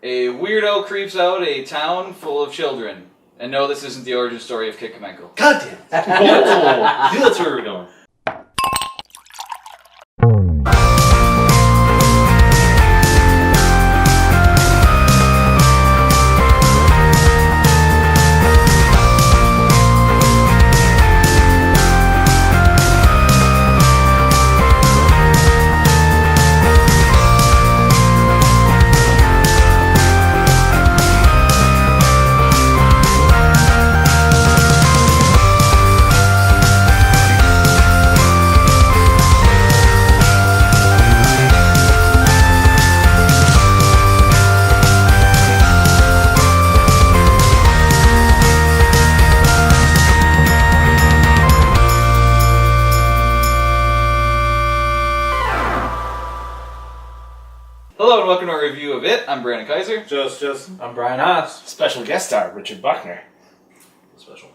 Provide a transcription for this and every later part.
A weirdo creeps out a town full of children. And no, this isn't the origin story of Kit Kamenko. God damn it. Oh, see, that's where we're going. Hello and welcome to our review of It. I'm Brandon Kaiser. Just. I'm Brian Haas. Special guest star, Richard Buckner. Special.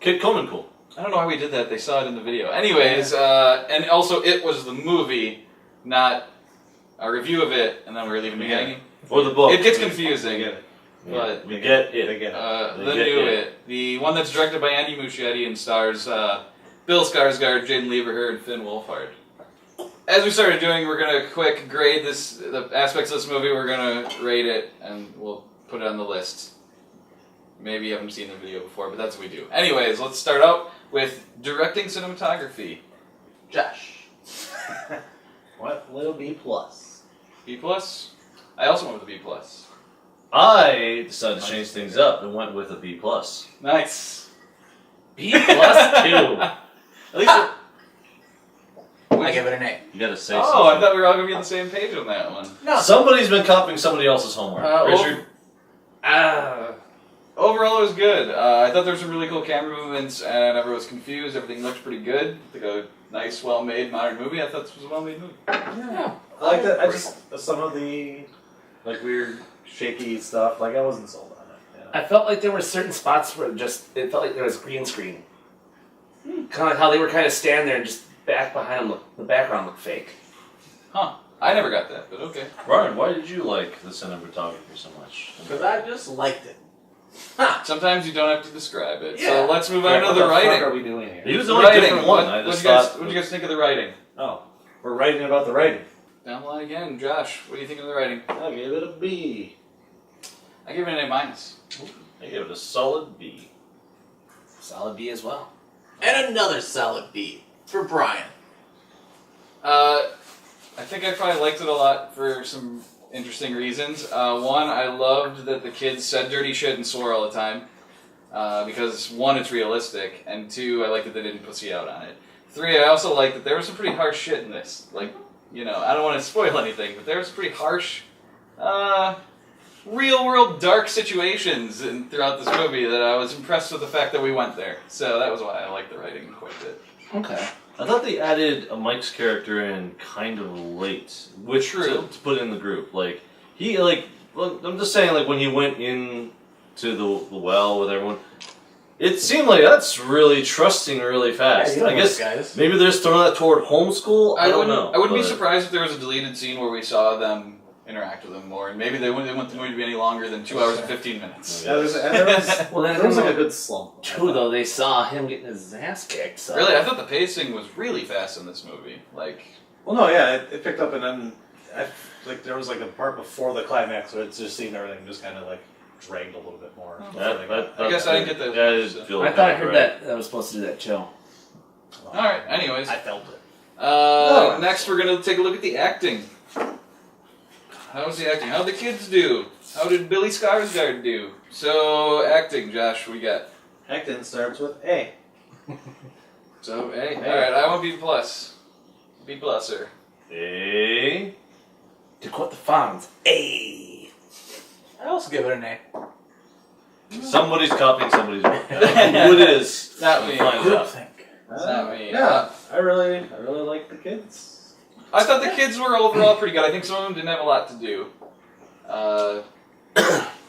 Kit Kamenko. I don't know why we did that. They saw it in the video. Anyways, and also It was the movie, not a review of It, and then we were leaving it hanging. Or the book. It gets confusing. They get it. But We get it. They get it. the new It. The one that's directed by Andy Muschietti and stars Bill Skarsgård, Jaden Lieberher, and Finn Wolfhard. As we started doing, we're going to quick grade the aspects of this movie. We're going to rate it, and we'll put it on the list. Maybe you haven't seen the video before, but that's what we do. Anyways, let's start out with directing cinematography. Josh. What little B plus? B+? I also went with a B+. I decided to change things up and went with a B+. Nice. B plus 2. At least I give it an A. you gotta say Oh, I something. thought we were all going to be on the same page on that one. No. Somebody's been copying somebody else's homework. Richard? Overall, it was good. I thought there were some really cool camera movements, and I never was confused. Everything looked pretty good. Like a nice, well-made modern movie. I thought this was a well-made movie. Yeah. I like that. I just, some of the, like, weird, shaky stuff, like, I wasn't sold on it. Yeah. I felt like there were certain spots where it felt like there was green screen. Kind of like how they were kind of standing there and just back behind them, the background looked fake. Huh. I never got that, but okay. Ryan, why did you like the cinematography so much? Because I just liked it. Sometimes you don't have to describe it. Yeah. So let's move on to What the fuck writing. are we doing here? He was The the only writing. different one. I What'd just you guys, thought... what'd you guys think of the writing? Oh, we're writing about the writing. Down the line again. Josh, what do you think of the writing? I gave it a B. I give it an A-. I gave it a solid B. Solid B as well. And another solid B for Brian. I think I probably liked it a lot for some interesting reasons. One, I loved that the kids said dirty shit and swore all the time. Because one, it's realistic, and two, I like that they didn't pussy out on it. Three, I also like that there was some pretty harsh shit in this. Like, you know, I don't want to spoil anything, but there was pretty harsh, real-world dark situations throughout this movie that I was impressed with the fact that we went there. So that was why I liked the writing quite a bit. Okay. I thought they added a Mike's character in kind of late, which to put in the group. Like well, I'm just saying, like when he went in to the well with everyone, it seemed like that's really trusting really fast. Yeah, you I know guess those guys. maybe they're just throwing that toward homeschool. I don't know. I wouldn't be but- surprised if there was a deleted scene where we saw them interact with them more, and maybe they wouldn't want the movie to be any longer than 2 hours and 15 minutes. Yeah, there was, Well, then there was like a good slump. Two though, they saw him getting his ass kicked. So. Really, I thought the pacing was really fast in this movie. Like, Well, no, yeah, it picked up, and then like there was like a part before the climax where it's just seeing everything just kind of like dragged a little bit more. I guess I didn't get that. Yeah, I didn't feel I thought I that, heard right? that I was supposed to do that chill. all right. Anyways, I felt it. next we're gonna take a look at the acting. How was the acting? How'd the kids do? How did Billy Skarsgård do? So, acting, Josh, what we got? Acting starts with A. So, A. Alright, I want B+. B pluser. A. To quote the Fonz, A. I also give it an A. Somebody's copying somebody's work. Who it is? Not me. Find Group out. think. Not me. Yeah, I really like the kids. I thought the kids were overall pretty good. I think some of them didn't have a lot to do. I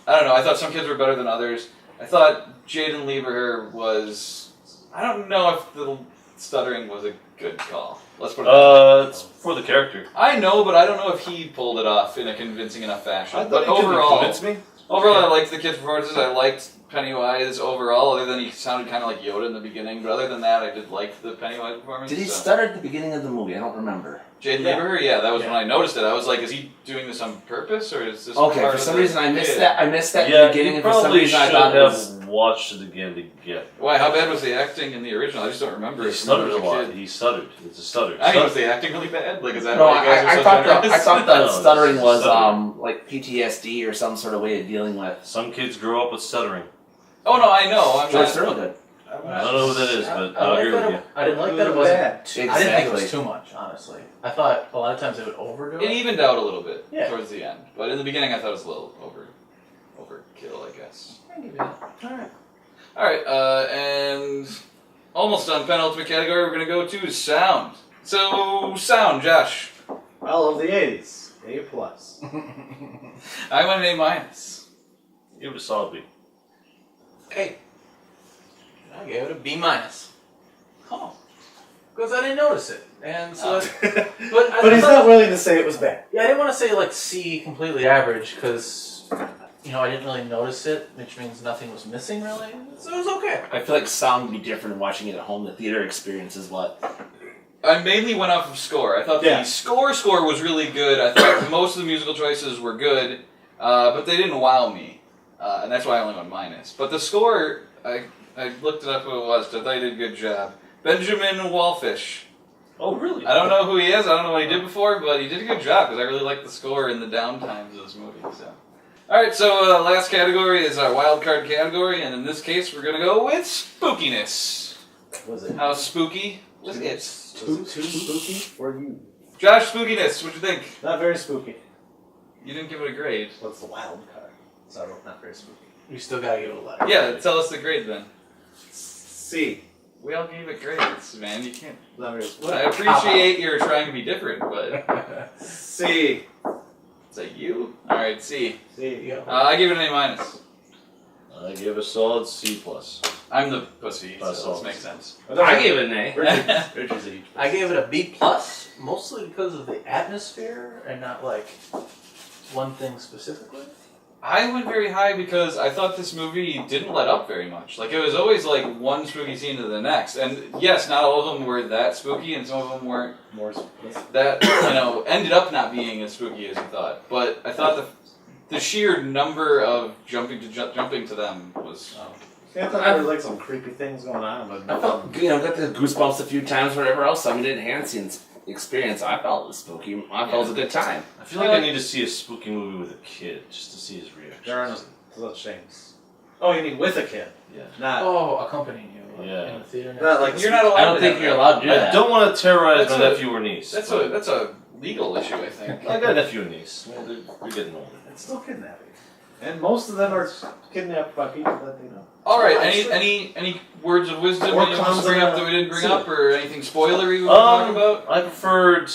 don't know. I thought some kids were better than others. I thought Jaden Lieberher was... I don't know if the stuttering was a good call. Let's put it It's for the character. I know, but I don't know if he pulled it off in a convincing enough fashion. But overall, me. I liked the kids' performances. I liked Pennywise overall, other than he sounded kind of like Yoda in the beginning. But other than that, I did like the Pennywise performance. Did he so. stutter at the beginning of the movie? I don't remember. Jaden Lieberher? Yeah, that was when I noticed it. I was like, is he doing this on purpose, or is this Okay, part for of some the- reason I missed Yeah. that. I missed that Yeah, at the beginning, you and for some probably reason I should thought it have was. watched it again to get. Why? How bad was the acting in the original? I just don't remember. He it from when stuttered I a was lot. kid. He stuttered. It's a stutter. I mean, was the acting really bad? Like, is that No, why you guys I are so thought the generous? No, stuttering it's was stuttering. like PTSD or some sort of way of dealing with. Some kids grow up with stuttering. Oh no, I know. I'm George not. Thorogood. I don't know who that is, but I I'll like agree with that you. I didn't like that it wasn't. Exactly. I didn't think it was too much, honestly. I thought a lot of times they would overdo It it. evened out a little bit Yeah. towards the end, but in the beginning, I thought it was a little overkill, I guess. Alright. All right, and almost done. Penultimate category. We're gonna go to sound. So sound, Josh. Well, of the 80s, A+. I went an A-. Give it a solid B. Hey. I gave it a B-. Oh. Because I didn't notice it. And so that's, But he's not willing to say it was bad. Yeah, I didn't want to say like C, completely average, because I didn't really notice it, which means nothing was missing really. So it was okay. I feel like sound would be different watching it at home. The theater experience is what. I mainly went off of score. I thought the score was really good. I thought most of the musical choices were good, but they didn't wow me, and that's why I only went minus. But the score, I looked it up who it was. I thought he did a good job. Benjamin Wallfish. Oh, really? I don't know who he is. I don't know what he did before, but he did a good job because I really liked the score in the downtimes of this movie. So, all right. So last category is our wild card category, and in this case, we're gonna go with spookiness. Was it How spooky was it? too spooky for you? Josh, spookiness. What'd you think? Not very spooky. You didn't give it a grade. What's the wild card? So not very spooky. We still gotta give it a letter. Yeah, tell us the grade then. C. We all gave it grades, man. You can't. Not very spooky. I appreciate you're trying to be different, but C. is that you? All right, C. C. I give it an A-. I give a solid C+. I'm the pussy, so That's all. this makes sense. I gave it an A. Richard's a huge I gave it a B+, mostly because of the atmosphere and not like one thing specifically. I went very high because I thought this movie didn't let up very much. Like, it was always like one spooky scene to the next. And yes, not all of them were that spooky, and some of them weren't more spooky. that, ended up not being as spooky as you thought. But I thought the sheer number of jumping to them was... Yeah, I thought there were like some creepy things going on, but I felt, got the goosebumps a few times, whatever else. I mean, it enhanced the experience. I felt it was spooky. I felt it was a good time. I feel like I need to see a spooky movie with a kid just to see his reaction. there are no such things. Oh, you mean with a kid? Yeah. Not. Oh, accompanying you Yeah. in the theater. Not like You're not allowed I don't to think have you're that. allowed to do I that. don't want to terrorize That's my a- nephew or niece. That's but a legal issue, I think. I got a nephew and niece. Well, they're getting older. It's still kidnapping. And most of them are kidnapped by people that they know. All right. Any words of wisdom Or that you want to clowns bring in up a that we didn't bring suit. up, or anything spoilery we want to talk about? I preferred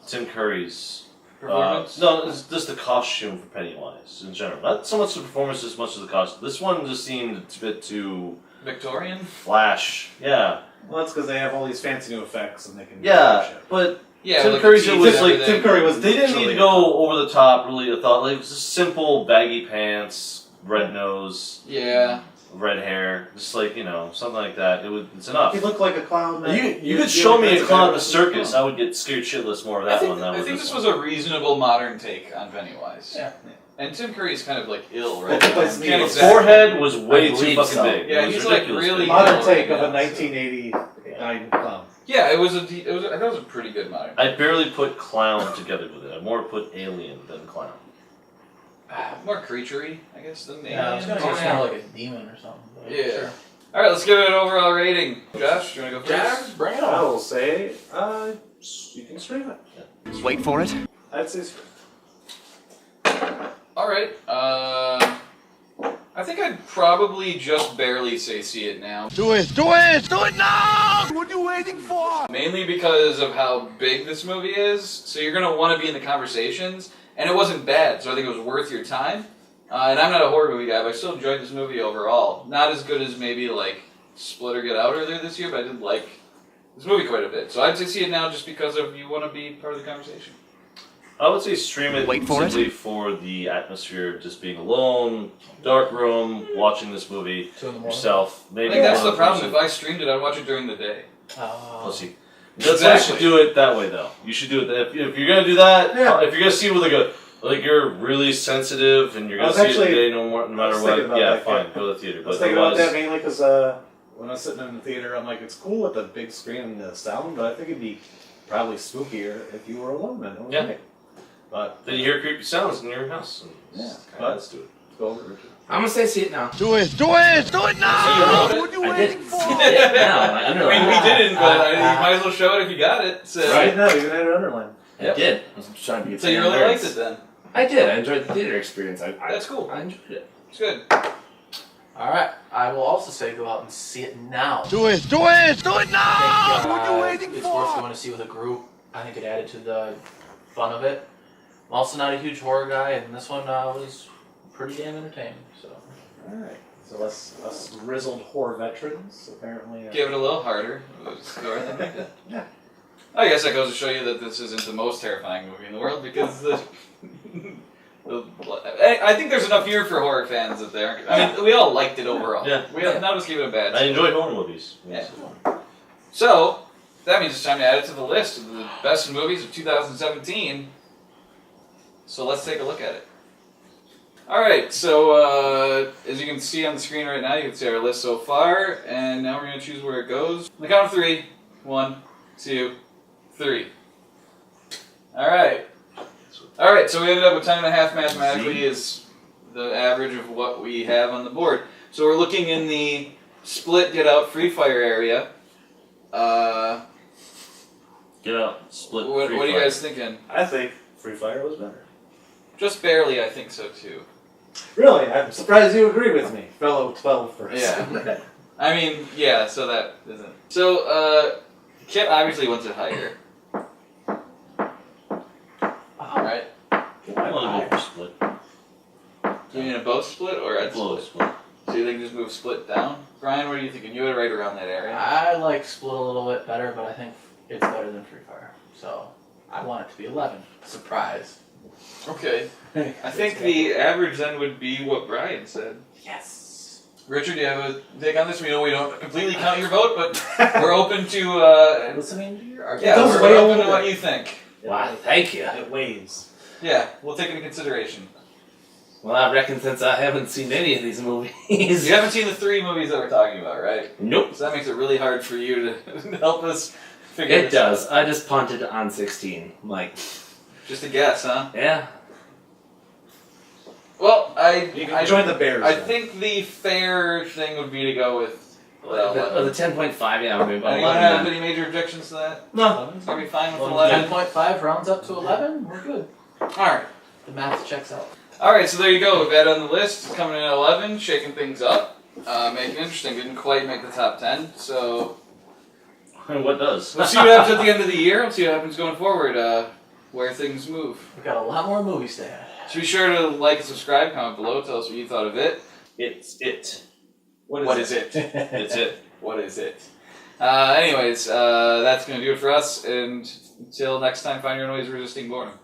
Tim Curry's Performance. no, it's just the costume for Pennywise in general. Not so much the performance as much as the costume. This one just seemed a bit too Victorian. flash. Yeah, Well, that's because they have all these fancy new effects and they can do yeah, shit. but Yeah, Tim like Curry's the it teeth was and like everything. Tim Curry was. they didn't need to go over the top. Really, I thought like it was just simple baggy pants, red nose, Yeah. red hair, just like something like that. It's enough. He looked like a clown. You could show me a clown at the circus. I would get scared shitless more of that one than I with think this this one. was a reasonable modern take on Pennywise. Yeah. And Tim Curry's kind of like ill, right? Well, he plays Can't Neo. exactly- Forehead was way I too believe fucking so. big. Yeah, It was he's, like, ridiculous really- big. modern Yeah, take of yeah. a 1989 clown. Yeah, I thought it was a pretty good modern. I barely put clown together with it. I more put alien than clown. More creaturey, I guess, than Yeah, I was gonna say it's kind of like a demon or something. but Yeah. Sure. All right, let's give it an overall rating. Josh, you want to go first? Josh, bring it I on. will say, you can stream it. Wait for it. I'd say stream. All right. I think I'd probably just barely say see it now. Do it! Do it! Do it now! What are you waiting for? Mainly because of how big this movie is. So you're going to want to be in the conversations. And it wasn't bad, so I think it was worth your time. And I'm not a horror movie guy, but I still enjoyed this movie overall. Not as good as maybe like Split or Get Out earlier this year, but I did like this movie quite a bit. So I'd say see it now just because of you want to be part of the conversation. I would say stream it simply for the atmosphere of just being alone, dark room, watching this movie 2 in the morning. yourself. I Maybe think that's one the problem. person. If I streamed it, I'd watch it during the day. Oh. Pussy. That's why you should do it that way, though. You should do it. If you're gonna do that, if you're gonna see it with like you're really sensitive and you're gonna see it today, no matter what. Yeah, fine, go to the theater. I was But thinking about that otherwise, mainly because when I was sitting in the theater, I'm like, it's cool with the big screen and the sound, but I think it'd be probably spookier if you were alone and it was night. But then you hear creepy sounds in your house. let's do it. Go over, Richard. I'm gonna say see it now. Do it! Do it! Do it now! So you What are you I waiting did. for? See it now. I I mean, underlined we it. didn't, but you might as well show it if you got it. So, Right now, you had it underlined. I did. I was trying to be. so you really liked it then? I did. I enjoyed the theater experience. That's cool. I enjoyed it. It's good. Alright, I will also say go out and see it now. Do it! Do it! Do it I now! think, What are you waiting it's for? worth going to see with a group. I think it added to the fun of it. I'm also not a huge horror guy, and this one was pretty damn entertaining. So Alright. So us grizzled horror veterans apparently. Give it a little harder. Go ahead and make it. Yeah. I guess that goes to show you that this isn't the most terrifying movie in the world because I think there's enough here for horror fans that there. I mean, we all liked it overall. Yeah. None of us gave it a bad. I enjoy horror movies. Yeah. So that means it's time to add it to the list of the best movies of 2017. So let's take a look at it. Alright, so as you can see on the screen right now, you can see our list so far, and now we're going to choose where it goes. On the count of 3, 1, 2, 3. Alright. Alright, so we ended up with 10.5 mathematically is the average of what we have on the board. So we're looking in the split get out free fire area. Get out, split. What free are you fire. guys thinking? I think Free Fire was better. Just barely, I think so too. Really? I'm surprised you agree with me, fellow 12ers. Yeah. I mean, yeah, so that isn't. So, Kit obviously wants it higher. Alright. I want to go for split. Do you mean a both split or a Blow split? split. So you think just move split down? Brian, what are you thinking? You had it right around that area. I like Split a little bit better, but I think it's better than Free Fire. So I want it to be 11. Surprise. Okay. I think the average then would be what Brian said. Yes. Richard, do you have a take on this? We know we don't completely count your vote, but we're open to, Listening to your yeah, does we're weigh a open to little what bit. you think. Wow, thank you. It weighs. Yeah, we'll take it into consideration. Well, I reckon since I haven't seen any of these movies. You haven't seen the 3 movies that we're talking about, right? Nope. So that makes it really hard for you to help us figure It this out. does. I just punted on 16. Like, Just a guess, huh? yeah. Well, You can join the Bears. I then. think the fair thing would be to go with The 11. 10.5, yeah, maybe about Anyone 11. have then. any major objections to that? No. Are we fine with 11? 10.5 rounds up to 11. We're good. Alright. The math checks out. Alright, so there you go. We've added on the list. Coming in at 11, shaking things up. Making it interesting. Didn't quite make the top 10, so What does? we'll see what happens at the end of the year. We'll see what happens going forward, where things move. We've got a lot more movies to add. So be sure to like and subscribe, comment below, tell us what you thought of it. It's it. What is it? It's it. What is it? Anyways, that's going to do it for us, and until next time, find your noise resisting boredom.